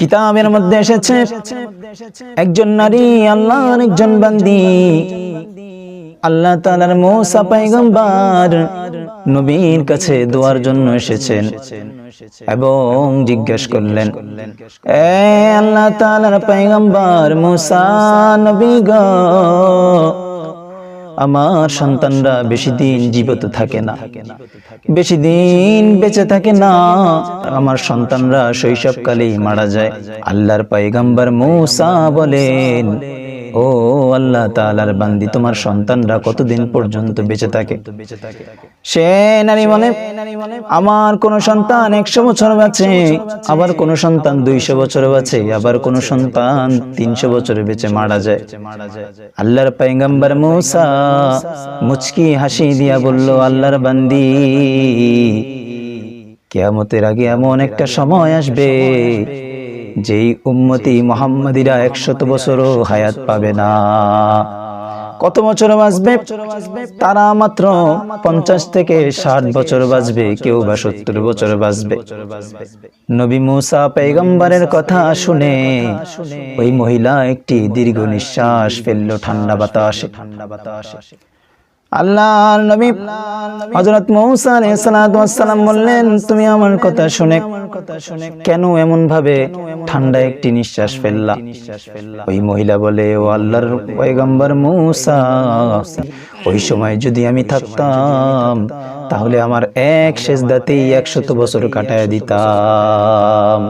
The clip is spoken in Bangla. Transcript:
কিতাবের মধ্যে এসেছে একজন নারী আল্লাহর একজন বান্দি আল্লাহ তাআলার মুসা পয়গম্বর নবীর কাছে দোয়ার জন্য এসেছেন এবং জিজ্ঞেস করলেন, এ আল্লাহ তাআলার পয়গম্বর মুসা নবী গো, আমার সন্তানরা বেশি দিন জীবিত থাকে না, বেশি দিন বেঁচে থাকে না, আমার সন্তানরা শৈশবকালেই মারা যায়। আল্লাহর পয়গম্বর মুসা বলেন, ও আল্লাহ তাআলার বান্দি, তোমার সন্তানরা কতদিন পর্যন্ত বেঁচে থাকে? সে নারী বলে, আমার কোন সন্তান 100 বছর বাঁচে, আবার কোন সন্তান 200 বছর বাঁচে, আবার কোন সন্তান 300 বছর বেঁচে মারা যায়। আল্লাহর পয়গম্বর মুসা মুচকি হাসি দিয়া বলল, আল্লাহর বান্দি, কিয়ামতের আগে এমন একটা সময় আসবে যেই উম্মতি মুহাম্মাদিরা 100 বছরও হায়াত পাবে না। কত বছর বাঁচবে? তারা মাত্র 50 থেকে 60 বছর বাঁচবে, কেউ বা 70 বছর বাঁচবে। নবী মুসা পয়গম্বরের কথা শুনে ওই মহিলা একটি দীর্ঘ নিঃশ্বাস ফেলল ঠান্ডা বাতাসে। আল্লাহর নবী হযরত মুসা আলাইহিস সালাতু ওয়াস সালাম বললেন, তুমি আমার কথা শুনে কেন এমন ভাবে ঠান্ডা একটি নিঃশ্বাস ফেললা? ওই মহিলা বলে, ও আল্লাহর পয়গম্বর মুসা, ওই সময় যদি আমি থাকতাম তাহলে আমার এক সেজদাতেই 100 বছর কাটায় দিতাম।